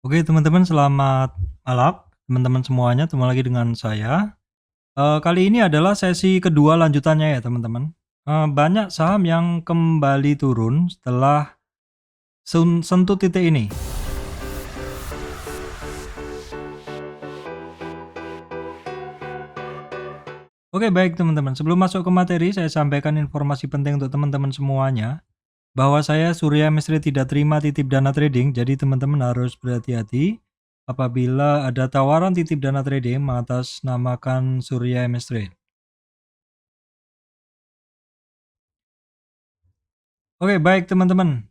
Oke teman-teman, selamat malam teman-teman semuanya, ketemu lagi dengan saya. Kali ini adalah sesi kedua lanjutannya ya teman-teman. Banyak saham yang kembali turun setelah sentuh titik ini. Oke baik teman-teman, sebelum masuk ke materi saya sampaikan informasi penting untuk teman-teman semuanya, bahwa saya Surya Mesri tidak terima titip dana trading, jadi teman-teman harus berhati-hati apabila ada tawaran titip dana trading mengatasnamakan Surya Mesri. Oke, baik teman-teman.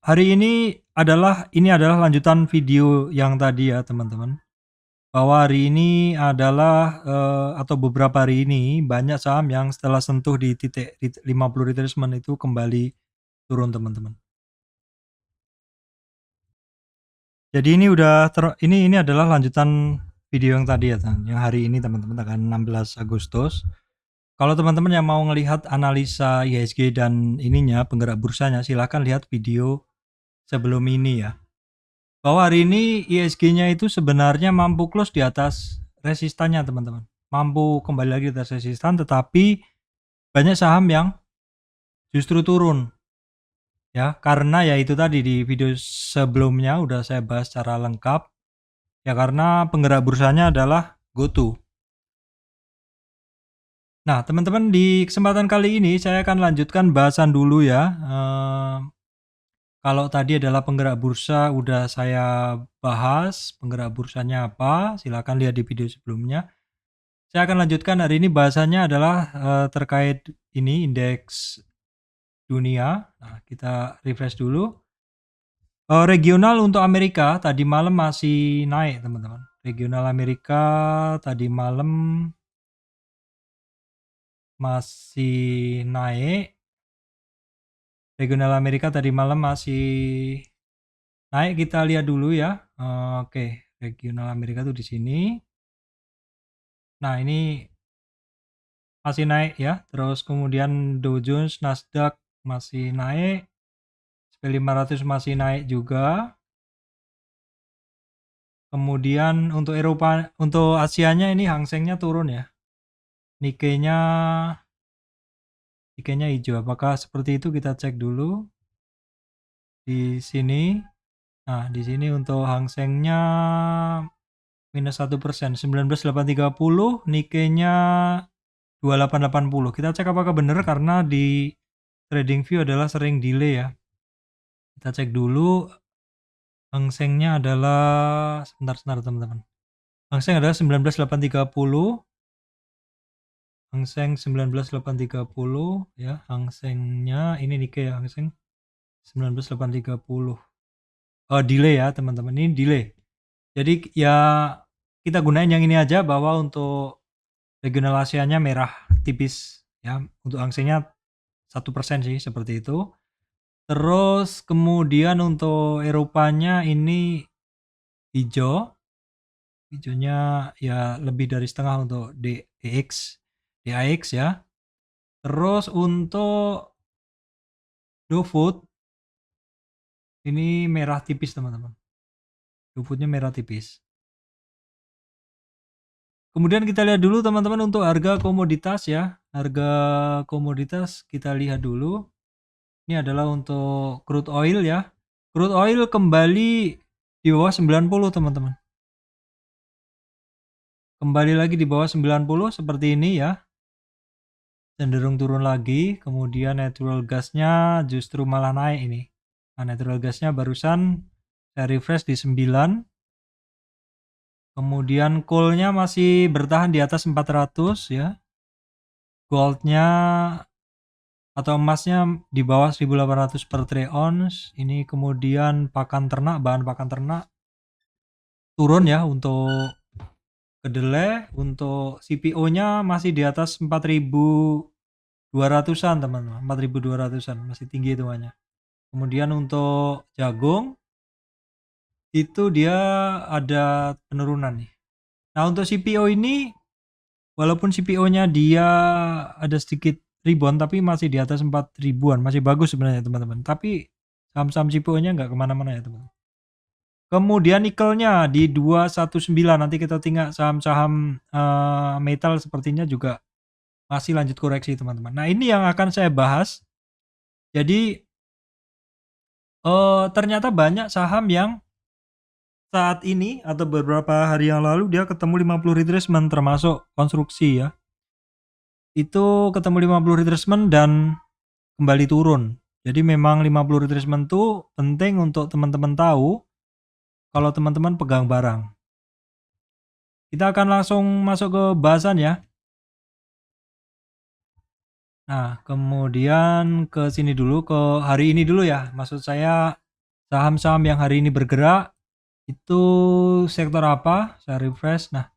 Hari ini adalah lanjutan video yang tadi ya teman-teman. Bahwa hari ini adalah atau beberapa hari ini banyak saham yang setelah sentuh di titik 50 retracement itu kembali turun teman-teman. Jadi ini adalah lanjutan video yang tadi ya, yang hari ini teman-teman, tanggal 16 Agustus. Kalau teman-teman yang mau ngelihat analisa IHSG dan penggerak bursanya, silahkan lihat video sebelum ini ya. Bahwa hari ini IHSG-nya itu sebenarnya mampu close di atas resistannya teman-teman. Mampu kembali lagi di atas resistan, tetapi banyak saham yang justru turun. Ya, karena ya itu tadi di video sebelumnya udah saya bahas secara lengkap. Ya karena penggerak bursanya adalah GoTo. Nah, teman-teman, di kesempatan kali ini saya akan lanjutkan bahasan dulu ya. Kalau tadi adalah penggerak bursa udah saya bahas, penggerak bursanya apa, silakan lihat di video sebelumnya. Saya akan lanjutkan hari ini bahasannya adalah terkait ini indeks dunia. Nah, kita refresh dulu. Regional untuk Amerika tadi malam masih naik, teman-teman. Regional Amerika tadi malam masih naik. Regional Amerika tadi malam masih naik, kita lihat dulu ya. Oke, regional Amerika tuh di sini. Nah, ini masih naik ya. Terus kemudian Dow Jones, Nasdaq masih naik. SP500 masih naik juga. Kemudian untuk Eropa, untuk Asianya ini Hang Seng-nya turun ya. Nikkei-nya hijau. Apakah seperti itu? Kita cek dulu di sini. Nah, di sini untuk Hang Seng-nya minus 1%, 19.830, Nikkei-nya 2880. Kita cek apakah benar, karena di TradingView adalah sering delay ya. Kita cek dulu. Hang Seng-nya adalah sebentar teman-teman. Hang Seng adalah 19.830. Hang Seng 19.830 ya. Hang Seng-nya ini Nikkei ya, Hang Seng 19.830. Delay ya teman-teman, ini delay. Jadi ya kita gunain yang ini aja, bahwa untuk regional Asianya merah tipis ya. Untuk Hang Seng-nya 1% sih, seperti itu. Terus kemudian untuk Eropanya ini hijau. Hijaunya ya lebih dari setengah untuk DAX ya. Terus untuk GoFood ini merah tipis teman-teman. GoFoodnya merah tipis. Kemudian kita lihat dulu teman-teman untuk harga komoditas ya. Harga komoditas kita lihat dulu. Ini adalah untuk crude oil ya. Crude oil kembali di bawah 90 teman-teman. Kembali lagi di bawah 90 seperti ini ya. Cenderung turun lagi. Kemudian natural gasnya justru malah naik ini. Nah, natural gasnya barusan saya refresh di 9. Kemudian coal-nya masih bertahan di atas 400 ya. Gold-nya atau emasnya di bawah 1800 per troy ounce. Ini kemudian bahan pakan ternak turun ya. Untuk kedelai, untuk CPO-nya masih di atas 4.200-an teman-teman. 4.200-an masih tinggi hitungannya. Kemudian untuk jagung itu dia ada penurunan nih. Nah, untuk CPO ini walaupun CPO-nya dia ada sedikit rebound, tapi masih di atas 4.000-an, masih bagus sebenarnya teman-teman. Tapi saham-saham CPO-nya nggak kemana-mana ya teman-teman. Kemudian nikelnya di 219, nanti kita tinggal saham-saham, metal sepertinya juga masih lanjut koreksi, teman-teman. Nah, ini yang akan saya bahas. Jadi, ternyata banyak saham yang saat ini atau beberapa hari yang lalu dia ketemu 50 retracement termasuk konstruksi ya. Itu ketemu 50 retracement dan kembali turun. Jadi memang 50 retracement itu penting untuk teman-teman tahu kalau teman-teman pegang barang. Kita akan langsung masuk ke bahasan ya. Nah, kemudian ke sini dulu, ke hari ini dulu ya. Maksud saya saham-saham yang hari ini bergerak itu sektor apa? Saya refresh. Nah,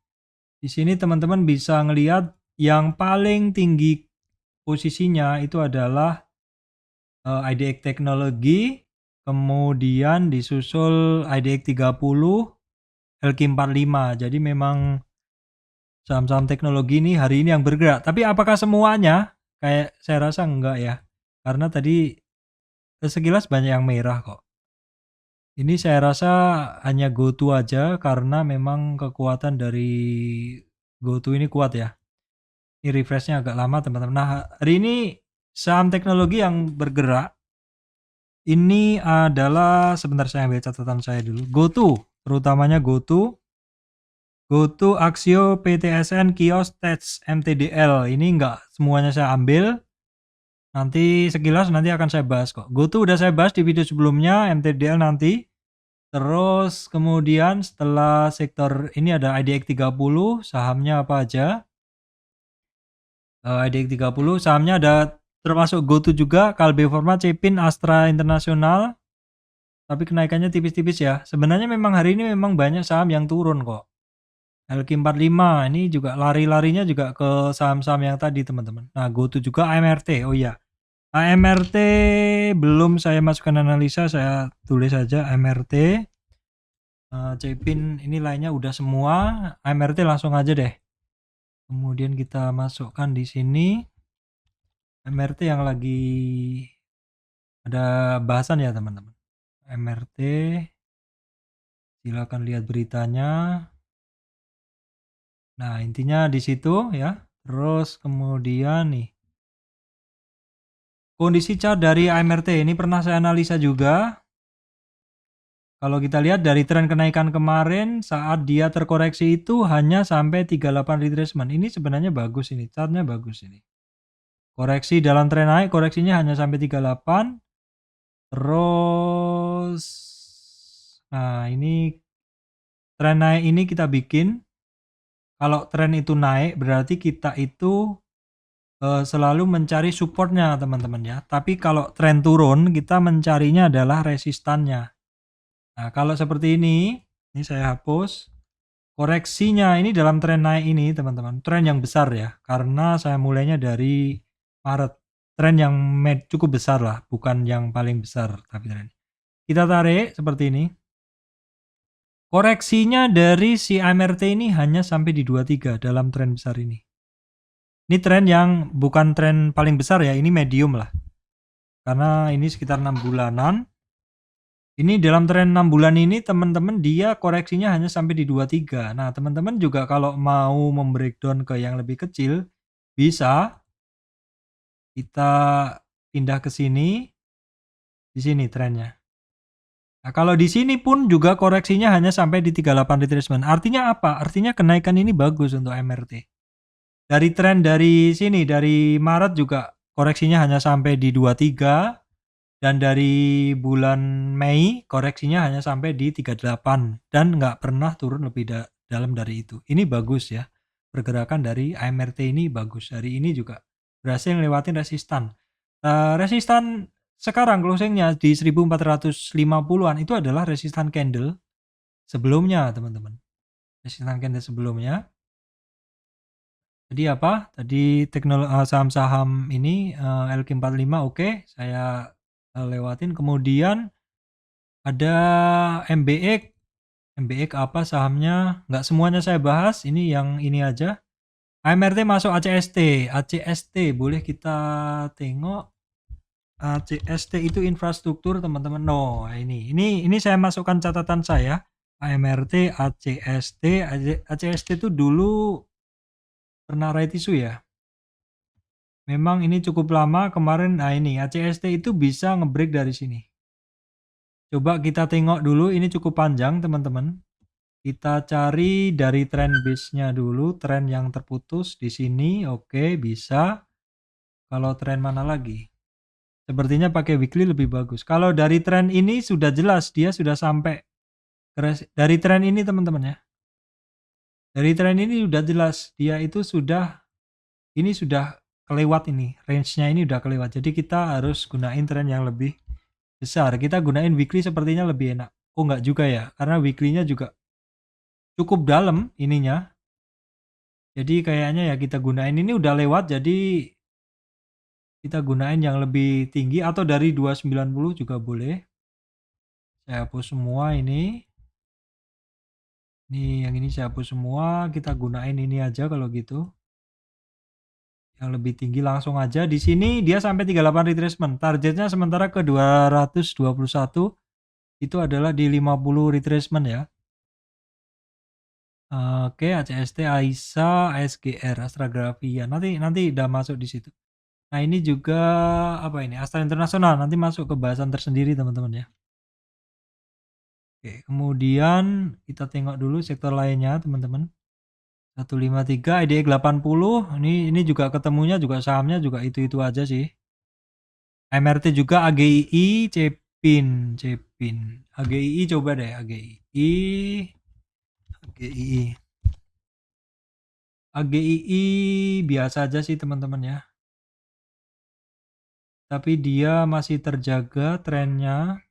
di sini teman-teman bisa ngelihat yang paling tinggi posisinya itu adalah IDX Teknologi, kemudian disusul IDX 30, LQ 45. Jadi memang saham-saham teknologi ini hari ini yang bergerak. Tapi apakah semuanya? Kayak saya rasa enggak ya. Karena tadi sekilas banyak yang merah kok. Ini saya rasa hanya GoTo aja karena memang kekuatan dari GoTo ini kuat ya. Ini refreshnya agak lama teman-teman. Nah, hari ini saham teknologi yang bergerak ini adalah, sebentar saya ambil catatan saya dulu. GoTo, terutamanya GoTo, Axio, PTSN, Kios, Tats, MTDL. Ini enggak semuanya saya ambil. Nanti sekilas nanti akan saya bahas kok. GoTo udah saya bahas di video sebelumnya, MTDL nanti. Terus kemudian setelah sektor ini ada IDX 30, sahamnya apa aja? IDX 30 sahamnya ada termasuk GoTo juga, Kalbe Forma, Cepin, Astra Internasional. Tapi kenaikannya tipis-tipis ya. Sebenarnya memang hari ini memang banyak saham yang turun kok. LQ45 ini juga lari-larinya juga ke saham-saham yang tadi teman-teman. Nah, GoTo juga AMRT. Oh iya. AMRT belum saya masukkan analisa, saya tulis saja AMRT. Cepin ini lainnya udah semua. AMRT langsung aja deh. Kemudian kita masukkan di sini MRT yang lagi ada bahasan ya teman-teman. MRT, silakan lihat beritanya. Nah, intinya di situ ya. Terus kemudian nih, kondisi chart dari AMRT ini pernah saya analisa juga. Kalau kita lihat dari tren kenaikan kemarin saat dia terkoreksi itu hanya sampai 38 retracement. Ini sebenarnya bagus ini, chartnya bagus ini. Koreksi dalam tren naik, koreksinya hanya sampai 38. Terus, nah ini tren naik ini kita bikin. Kalau tren itu naik berarti kita itu selalu mencari supportnya teman-teman ya. Tapi kalau tren turun kita mencarinya adalah resistannya. Nah, kalau seperti ini saya hapus. Koreksinya ini dalam tren naik ini teman-teman, tren yang besar ya. Karena saya mulainya dari Maret. Tren yang cukup besar lah, bukan yang paling besar tapi tren. Kita tarik seperti ini. Koreksinya dari si AMRT ini hanya sampai di 23 dalam tren besar ini. Ini tren yang bukan tren paling besar ya, ini medium lah. Karena ini sekitar 6 bulanan. Ini dalam tren 6 bulan ini teman-teman dia koreksinya hanya sampai di 23. Nah, teman-teman juga kalau mau membreakdown ke yang lebih kecil bisa kita pindah ke sini. Di sini trennya. Nah, kalau di sini pun juga koreksinya hanya sampai di 38 retracement. Artinya apa? Artinya kenaikan ini bagus untuk MRT. Dari tren dari sini, dari Maret juga koreksinya hanya sampai di 23. Dan dari bulan Mei koreksinya hanya sampai di 38. Dan nggak pernah turun lebih dalam dari itu. Ini bagus ya. Pergerakan dari AMRT ini bagus. Hari ini juga berhasil lewatin resistan. Resistan sekarang closingnya di 1450-an itu adalah resistan candle sebelumnya teman-teman. Resistan candle sebelumnya. Jadi apa? Tadi saham-saham ini LQ45 oke, saya lewatin. Kemudian ada MBX. MBX apa sahamnya? Nggak semuanya saya bahas, ini yang ini aja. AMRT masuk ACST. ACST boleh kita tengok. ACST itu infrastruktur teman-teman. No, ini saya masukkan catatan saya. AMRT, ACST. ACST itu dulu pernah right issue ya. Memang ini cukup lama kemarin. Nah ini ACST itu bisa ngebreak dari sini. Coba kita tengok dulu, ini cukup panjang teman-teman. Kita cari dari trend base-nya dulu, tren yang terputus di sini. Oke, bisa. Kalau tren mana lagi? Sepertinya pakai weekly lebih bagus. Kalau dari tren ini sudah jelas dia sudah sampai dari tren ini teman-teman ya. Dari tren ini sudah jelas dia itu sudah kelewat ini. Range-nya ini udah kelewat. Jadi kita harus gunain tren yang lebih besar. Kita gunain weekly sepertinya lebih enak. Oh enggak juga ya, karena weekly-nya juga cukup dalam ininya. Jadi kayaknya ya kita gunain ini udah lewat, jadi kita gunain yang lebih tinggi atau dari 290 juga boleh. Saya hapus semua ini. Nih yang ini saya hapus semua, kita gunain ini aja kalau gitu. Yang lebih tinggi langsung aja. Di sini dia sampai 38 retracement. Targetnya sementara ke 221 itu adalah di 50 retracement ya. Oke, ACST, AISA, ASGR, Astrografia. Nanti udah masuk di situ. Nah, ini juga apa ini? Astra Internasional. Nanti masuk ke bahasan tersendiri teman-teman ya. Oke, kemudian kita tengok dulu sektor lainnya teman-teman. 153 IDX 80. Ini juga ketemunya juga sahamnya juga itu-itu aja sih. MRT juga AGII, Cepin. AGII coba deh, AGII biasa aja sih teman-teman ya. Tapi dia masih terjaga trennya.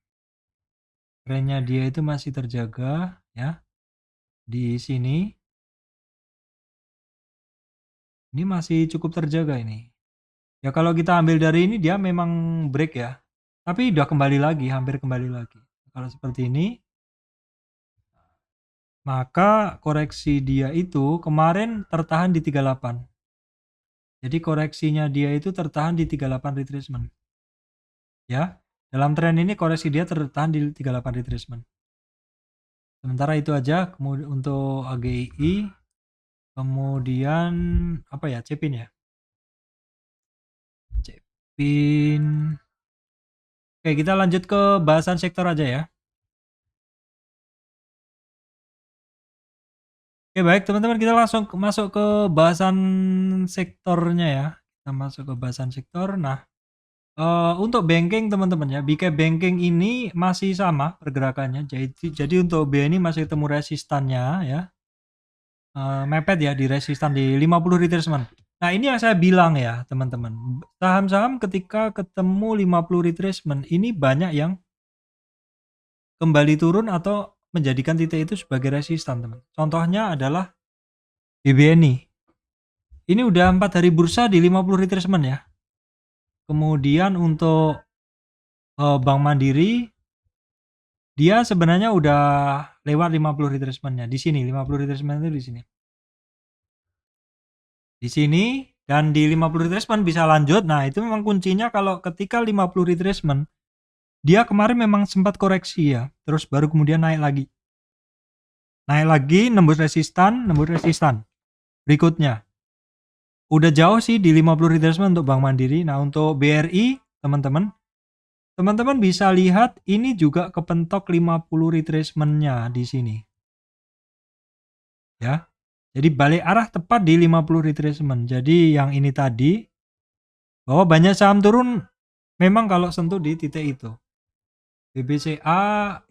Trennya dia itu masih terjaga ya. Di sini. Ini masih cukup terjaga ini. Ya kalau kita ambil dari ini dia memang break ya. Tapi udah kembali lagi, hampir kembali lagi. Kalau seperti ini, maka koreksi dia itu kemarin tertahan di 38. Jadi koreksinya dia itu tertahan di 38 retracement. Ya, dalam tren ini koreksi dia tertahan di 38 retracement. Sementara itu aja. Kemudian untuk AGII, kemudian apa ya, Cepin ya. Cepin. Oke, kita lanjut ke bahasan sektor aja ya. Oke baik teman-teman, kita langsung masuk ke bahasan sektornya ya. Kita masuk ke bahasan sektor. Nah, untuk banking teman-teman ya, BK Banking ini masih sama pergerakannya. Jadi untuk B ini masih ketemu resistannya ya. Mepet ya di resistan di 50 retracement. Nah ini yang saya bilang ya teman-teman. Saham-saham ketika ketemu 50 retracement ini banyak yang kembali turun atau menjadikan titik itu sebagai resistan teman. Contohnya adalah BBNI. Ini udah 4 hari bursa di 50 retracement ya. Kemudian untuk Bank Mandiri dia sebenarnya udah lewat 50 retracement-nya di sini, 50 retracement itu di sini. Di sini dan di 50 retracement bisa lanjut. Nah, itu memang kuncinya kalau ketika 50 retracement dia kemarin memang sempat koreksi ya, terus baru kemudian naik lagi. Naik lagi nembus resistan. Berikutnya udah jauh sih di 50 retracement untuk Bank Mandiri. Nah, untuk BRI teman-teman bisa lihat ini juga kepentok 50 retracement-nya di sini. Ya. Jadi balik arah tepat di 50 retracement. Jadi yang ini tadi bahwa banyak saham turun memang kalau sentuh di titik itu. BBCA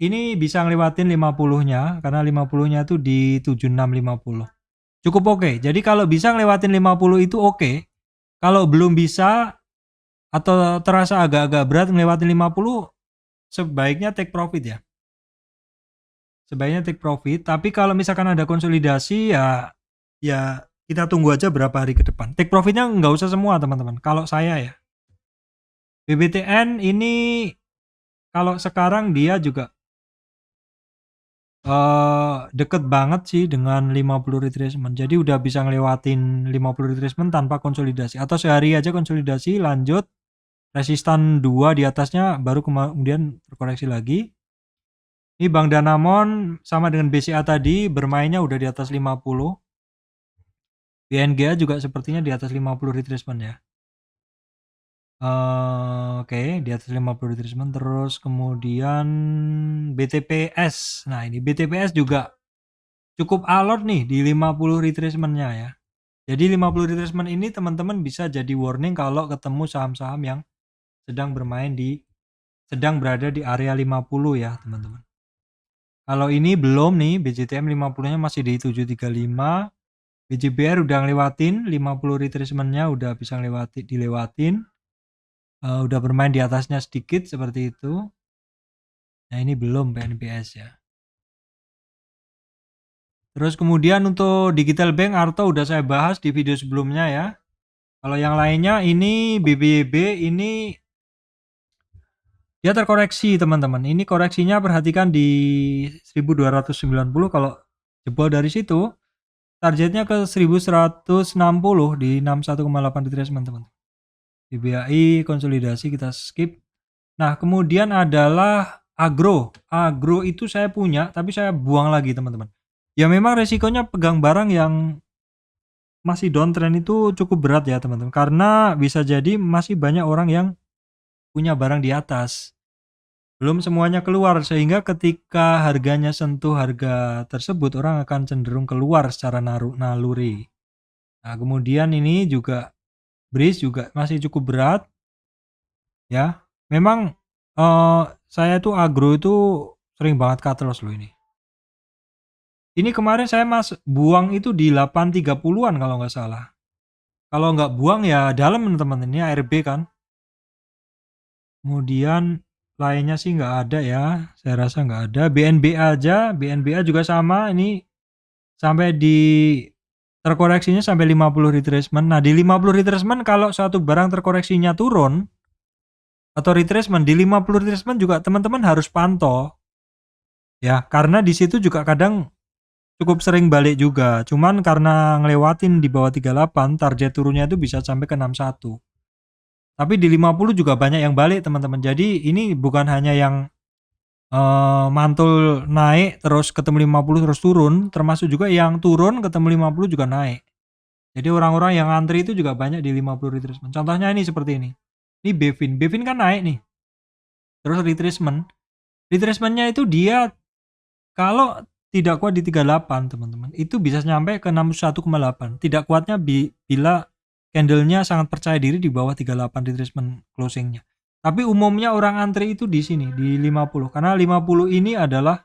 ini bisa ngelewatin 50-nya karena 50-nya itu di 7650. Cukup oke. Jadi kalau bisa ngelewatin 50 itu oke. Kalau belum bisa atau terasa agak-agak berat ngelewatin 50, sebaiknya take profit ya. Sebaiknya take profit, tapi kalau misalkan ada konsolidasi ya kita tunggu aja berapa hari ke depan. Take profitnya nggak usah semua teman-teman. Kalau saya ya. BBTN ini kalau sekarang dia juga deket banget sih dengan 50 retracement. Jadi udah bisa ngelewatin 50 retracement tanpa konsolidasi. Atau sehari aja konsolidasi lanjut resistan 2 di atasnya baru kemudian terkoreksi lagi. Ini Bank Danamon sama dengan BCA tadi bermainnya udah di atas 50. BNGA juga sepertinya di atas 50 retracement ya. Oke, di atas 50 retracement. Terus kemudian BTPS. Nah, ini BTPS juga cukup alot nih di 50 retracement-nya ya. Jadi 50 retracement ini teman-teman bisa jadi warning kalau ketemu saham-saham yang sedang berada di area 50 ya, teman-teman. Kalau ini belum nih, BJTM 50-nya masih di 735. BJBR udah ngelewatin 50 retracement-nya, udah bisa dilewatin. Udah bermain di atasnya sedikit seperti itu. Nah, ini belum PNBS ya. Terus kemudian untuk Digital Bank Arto udah saya bahas di video sebelumnya ya. Kalau yang lainnya ini BBYB ini dia terkoreksi teman-teman. Ini koreksinya perhatikan di 1290. Kalau jebol dari situ targetnya ke 1160 di 61,8 retracement teman-teman. BBAI konsolidasi kita skip. Nah, kemudian adalah agro. Agro itu saya punya tapi saya buang lagi teman-teman. Ya memang resikonya pegang barang yang masih downtrend itu cukup berat ya teman-teman. Karena bisa jadi masih banyak orang yang punya barang di atas. Belum semuanya keluar sehingga ketika harganya sentuh harga tersebut orang akan cenderung keluar secara naluri. Nah, kemudian ini juga Breeze juga masih cukup berat ya. Memang saya tuh agro itu sering banget cut loss loh ini. Ini kemarin saya buang itu di 830-an kalau nggak salah. Kalau nggak buang ya dalam teman-teman, ini ARB kan. Kemudian lainnya sih nggak ada ya, saya rasa nggak ada. BNBA aja, BNBA juga sama, ini sampai di terkoreksinya sampai 50 retracement. Nah, di 50 retracement kalau satu barang terkoreksinya turun atau retracement di 50 retracement juga teman-teman harus pantau ya, karena di situ juga kadang cukup sering balik juga. Cuman karena ngelewatin di bawah 38, target turunnya itu bisa sampai ke 61. Tapi di 50 juga banyak yang balik teman-teman. Jadi ini bukan hanya yang mantul naik terus ketemu 50 terus turun, termasuk juga yang turun ketemu 50 juga naik. Jadi orang-orang yang antri itu juga banyak di 50 retracement. Contohnya ini seperti ini. Ini Bevin kan naik nih. Terus retracementnya itu dia kalau tidak kuat di 38 teman-teman, itu bisa nyampe ke 61,8. Tidak kuatnya bila candlenya sangat percaya diri di bawah 38 retracement closingnya. Tapi umumnya orang antri itu di sini di 50 karena 50 ini adalah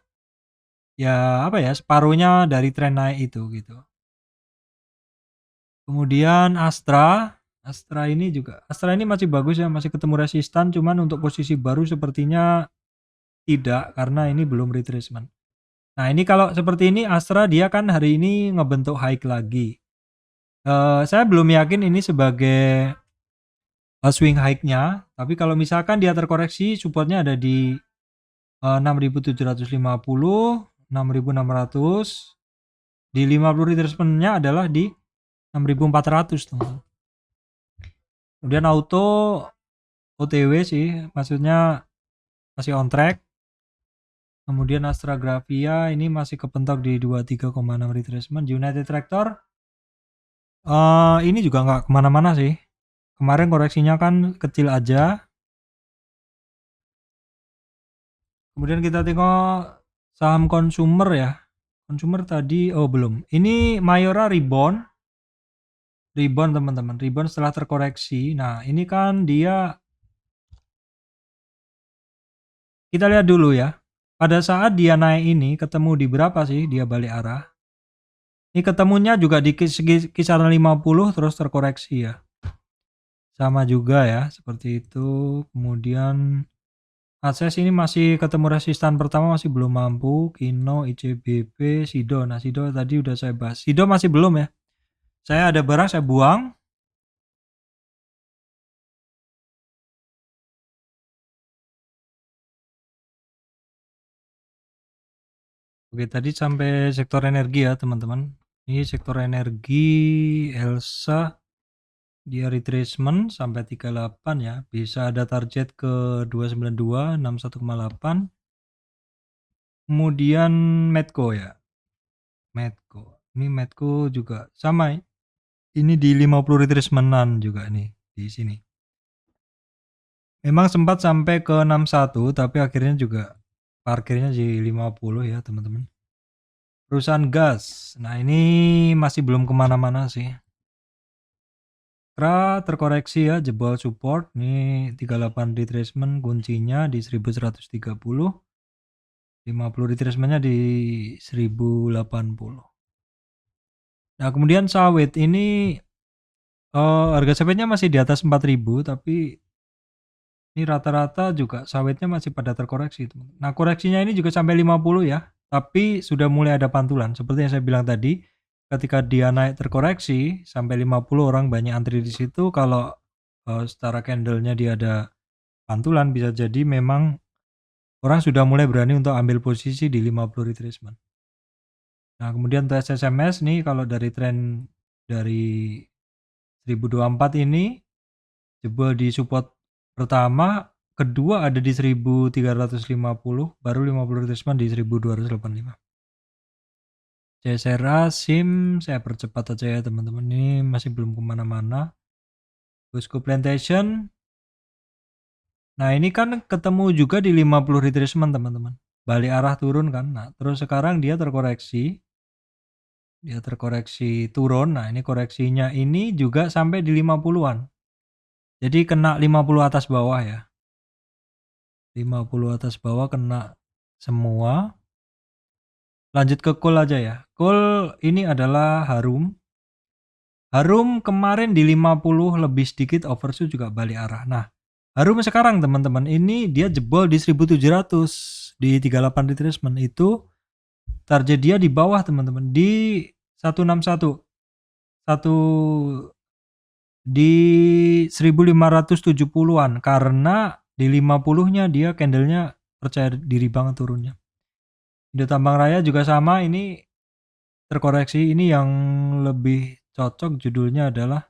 ya apa ya, separuhnya dari tren naik itu gitu. Kemudian Astra ini masih bagus ya, masih ketemu resistan, cuman untuk posisi baru sepertinya tidak karena ini belum retracement. Nah, ini kalau seperti ini Astra dia kan hari ini ngebentuk high lagi. Saya belum yakin ini sebagai swing high-nya, tapi kalau misalkan dia terkoreksi supportnya ada di 6.750, 6.600, di 50 retracement-nya adalah di 6.400 teman. Kemudian auto OTW sih, maksudnya masih on track. Kemudian Astra Gravia ini masih kepentok di 23,6 retracement. United Tractor ini juga nggak kemana-mana sih. Kemarin koreksinya kan kecil aja. Kemudian kita tengok saham consumer ya. Consumer tadi belum. Ini Mayora rebound teman-teman. Rebound setelah terkoreksi. Nah, ini kan dia kita lihat dulu ya. Pada saat dia naik ini ketemu di berapa sih dia balik arah? Ini ketemunya juga di kisaran 50 terus terkoreksi ya. Sama juga ya, seperti itu. Kemudian Akses ini masih ketemu resistan pertama masih belum mampu. Kino, ICBP, Sido. Nah, Sido tadi udah saya bahas. Sido masih belum ya. Saya ada barang saya buang. Oke, tadi sampai sektor energi ya, teman-teman. Ini sektor energi Elsa dia retracement sampai 38 ya. Bisa ada target ke 292, 61,8. Kemudian Medco ya, Medco. Ini Medco juga sama, ini di 50 retracement-an juga nih di sini. Memang sempat sampai ke 61 tapi akhirnya juga parkirnya di 50 ya teman-teman. Perusahaan gas, nah ini masih belum kemana-mana sih. Terkoreksi ya, jebol support nih 38 retracement, kuncinya di 1130, 50 retracementnya di 1080. Nah kemudian sawit ini harga sawitnya masih di atas 4000 tapi ini rata-rata juga sawitnya masih pada terkoreksi. Nah koreksinya ini juga sampai 50 ya, tapi sudah mulai ada pantulan. Seperti yang saya bilang tadi, ketika dia naik terkoreksi sampai 50 orang banyak antri di situ, kalau secara candlenya dia ada pantulan bisa jadi memang orang sudah mulai berani untuk ambil posisi di 50 retracement. Nah kemudian untuk SSMS nih kalau dari tren dari 1024 ini jebol di support pertama, kedua ada di 1350, baru 50 retracement di 1285. CSRA SIM saya percepat aja ya teman-teman, ini masih belum kemana-mana. Bosco Plantation, nah ini kan ketemu juga di 50 retracement teman-teman, balik arah turun kan. Nah terus sekarang dia terkoreksi turun. Nah ini koreksinya ini juga sampai di 50-an, jadi kena 50 atas bawah ya, 50 atas bawah kena semua. Lanjut ke coal aja ya. Coal ini adalah Harum. Harum kemarin di 50 lebih sedikit overshoot juga balik arah. Nah, Harum sekarang teman-teman ini dia jebol di 1700 di 38 retracement itu target dia di bawah teman-teman di 161. Satu di 1570-an karena di 50-nya dia candlenya percaya diri banget turunnya. Indo Tambang Raya juga sama, ini terkoreksi. Ini yang lebih cocok judulnya adalah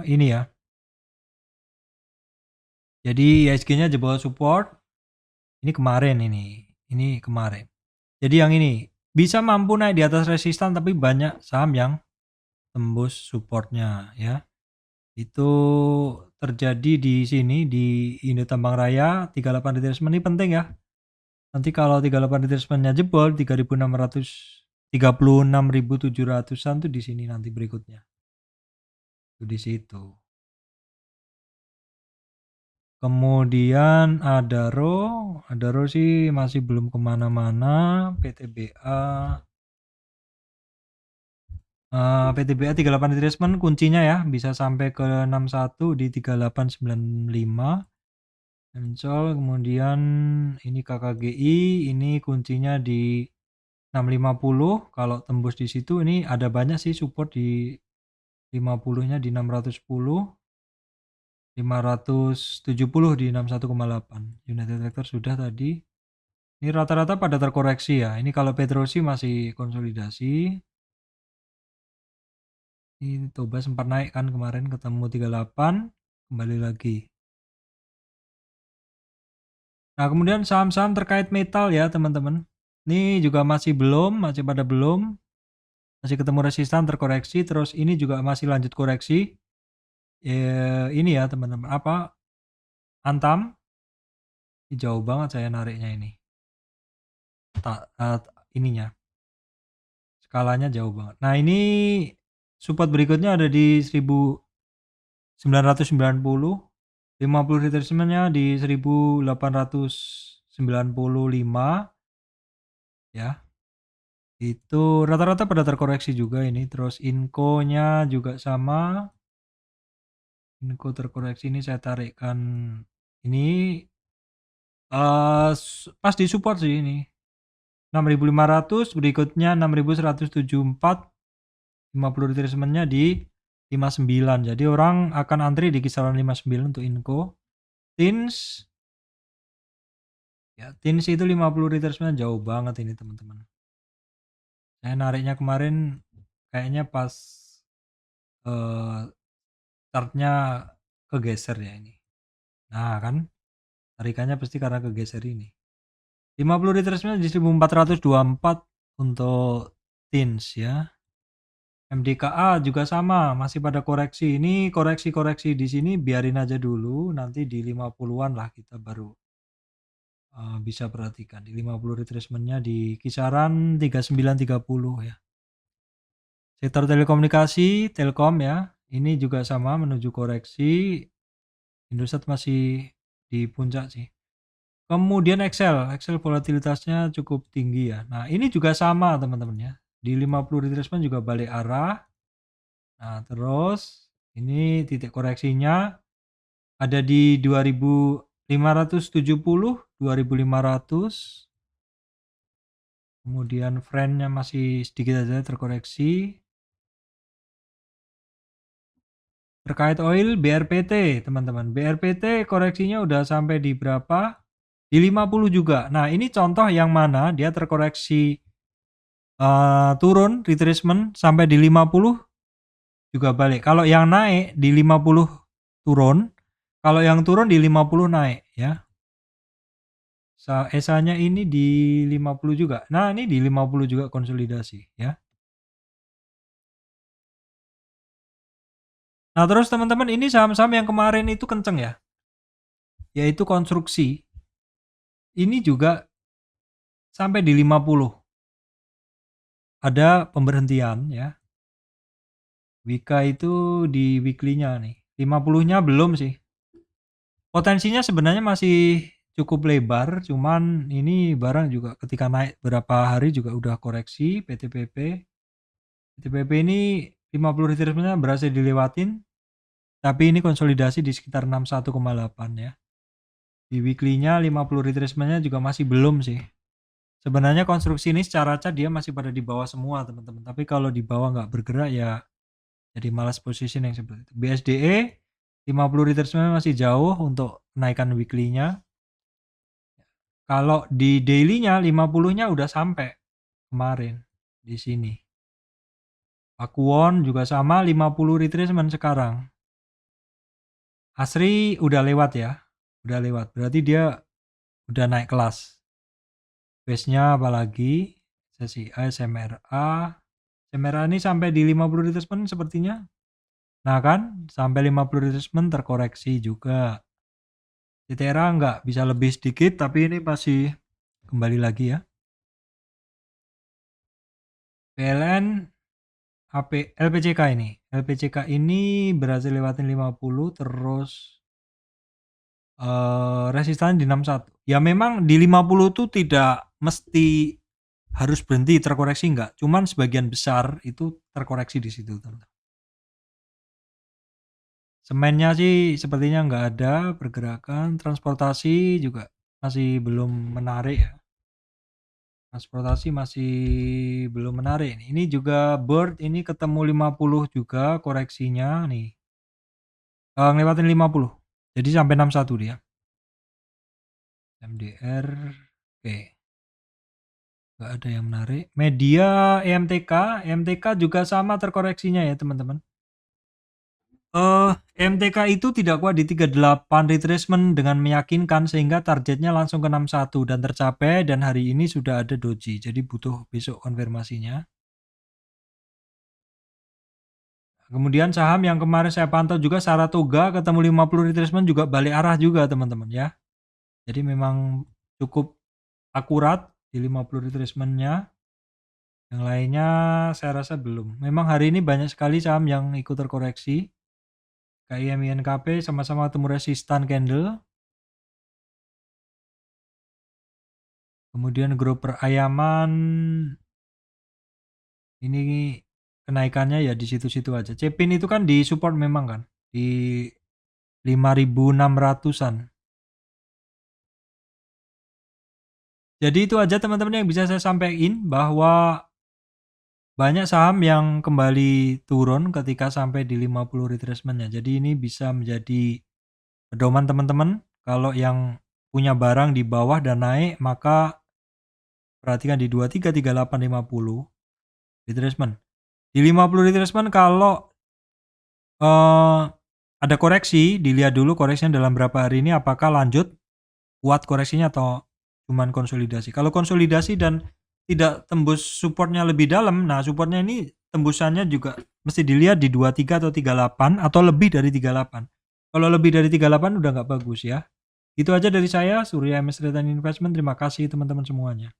ini ya. Jadi ISG-nya jebol support. Ini kemarin ini kemarin. Jadi yang ini bisa mampu naik di atas resistan tapi banyak saham yang tembus supportnya ya. Itu terjadi di sini di Indo Tambang Raya 38 retracement ini penting ya. Nanti kalau 38 retracementnya jebol 3600 36.700-an tuh di sini nanti berikutnya. Itu di situ. Kemudian Adaro sih masih belum kemana-mana. PTBA 38 retracement kuncinya ya bisa sampai ke 61 di 3895. Ancol, kemudian ini KKGI, ini kuncinya di 650. Kalau tembus di situ ini ada banyak sih support di 50-nya di 610, 570 di 61,8. United Tractor sudah tadi. Ini rata-rata pada terkoreksi ya. Ini kalau Petrosi masih konsolidasi. Ini Toba sempat naik kan kemarin ketemu 38, kembali lagi. Nah, kemudian saham-saham terkait metal ya, teman-teman. Ini juga masih pada belum. Masih ketemu resistan terkoreksi, terus ini juga masih lanjut koreksi. Ini ya, teman-teman. Apa? Antam. Ini jauh banget saya nariknya ini. Ininya. Skalanya jauh banget. Nah, ini support berikutnya ada di 1990. 50 retracement-nya di 1895 ya. Itu rata-rata pada terkoreksi juga ini. Terus Inco-nya juga sama. Inco terkoreksi ini saya tarikkan ini pas di support sih ini. 6.500, berikutnya 6.174, 50 retracement-nya di 59. Jadi orang akan antri di kisaran 59 untuk Inco. Tins ya, Tins itu 50 retracement jauh banget ini teman-teman. Saya nariknya kemarin kayaknya pas startnya kegeser ya ini. Nah kan tarikannya pasti karena kegeser ini. 50 retracement di 1424 untuk teens ya. MDKA juga sama, masih pada koreksi. Ini koreksi-koreksi di sini biarin aja dulu, nanti di 50-an lah kita baru bisa perhatikan. Di 50 retracement-nya di kisaran 3930 ya. Sektor telekomunikasi, Telkom ya. Ini juga sama menuju koreksi. Indosat masih di puncak sih. Kemudian Excel volatilitasnya cukup tinggi ya. Nah, ini juga sama teman-teman ya. Di 50 retracement juga balik arah. Nah, terus ini titik koreksinya ada di 2570, 2500. Kemudian trendnya masih sedikit aja terkoreksi. Terkait oil BRPT, teman-teman. BRPT koreksinya udah sampai di berapa? Di 50 juga. Nah, ini contoh yang mana dia terkoreksi turun retracement sampai di 50 juga balik. Kalau yang naik di 50 turun, kalau yang turun di 50 naik ya. ESA-nya ini di 50 juga. Nah, ini di 50 juga konsolidasi ya. Nah, terus teman-teman ini saham-saham yang kemarin itu kenceng ya. Yaitu konstruksi. Ini juga sampai di 50. Ada pemberhentian ya. Wika itu di weekly-nya nih. 50-nya belum sih. Potensinya sebenarnya masih cukup lebar, cuman ini barang juga ketika naik berapa hari juga udah koreksi PTPP. PTPP ini 50 retracement-nya berhasil dilewatin, tapi ini konsolidasi di sekitar 61,8 ya. Di weekly-nya 50 retracement-nya juga masih belum sih. Sebenarnya konstruksi ini secara chart dia masih pada di bawah semua teman-teman, tapi kalau di bawah nggak bergerak ya jadi malas position yang seperti itu. BSDE 50 retracement masih jauh untuk kenaikan weekly-nya. Kalau di daily-nya 50-nya udah sampai kemarin di sini. Pakuwon juga sama 50 retracement sekarang. Asri udah lewat ya. Udah lewat. Berarti dia udah naik kelas. Base-nya apalagi sesi A, SMRA. SMRA ini sampai di 50 retracement sepertinya. Nah kan, sampai 50 retracement terkoreksi juga. CTRA nggak bisa lebih sedikit, tapi ini masih kembali lagi ya. PLN LPCK ini. LPCK ini berhasil lewatin 50 terus resisten di 61. Ya memang di 50 itu tidak mesti harus berhenti terkoreksi enggak, cuman sebagian besar itu terkoreksi di situ, teman-teman. Semennya sih sepertinya nggak ada pergerakan, transportasi juga masih belum menarik ya. Transportasi masih belum menarik. Ini juga Bird ini ketemu 50 juga koreksinya nih. Ngelewatin 50. Jadi sampai 61 dia. MDR oke. Nggak ada yang menarik. Media EMTK juga sama terkoreksinya ya teman-teman. EMTK itu tidak kuat di 38 retracement dengan meyakinkan sehingga targetnya langsung ke 61 dan tercapai dan hari ini sudah ada doji. Jadi butuh besok konfirmasinya. Kemudian saham yang kemarin saya pantau juga Saratoga ketemu 50 retracement juga balik arah juga teman-teman ya. Jadi memang cukup akurat di 50 retracement-nya. Yang lainnya saya rasa belum. Memang hari ini banyak sekali saham yang ikut terkoreksi. KIM INKP sama-sama ketemu resistan candle. Kemudian grup perayaman ini kenaikannya ya di situ-situ aja. Cepin itu kan di support memang kan di 5.600-an. Jadi itu aja teman-teman yang bisa saya sampaikan bahwa banyak saham yang kembali turun ketika sampai di 50 retracement-nya. Jadi ini bisa menjadi pedoman teman-teman. Kalau yang punya barang di bawah dan naik maka perhatikan di 23, 38, 50 retracement. Di 50 retracement kalau ada koreksi, dilihat dulu koreksinya dalam berapa hari ini apakah lanjut kuat koreksinya atau cuman konsolidasi. Kalau konsolidasi dan tidak tembus supportnya lebih dalam, nah supportnya ini tembusannya juga mesti dilihat di 23 atau 38 atau lebih dari 38. Kalau lebih dari 38 udah nggak bagus ya. Itu aja dari saya, Surya MS Return Investment. Terima kasih teman-teman semuanya.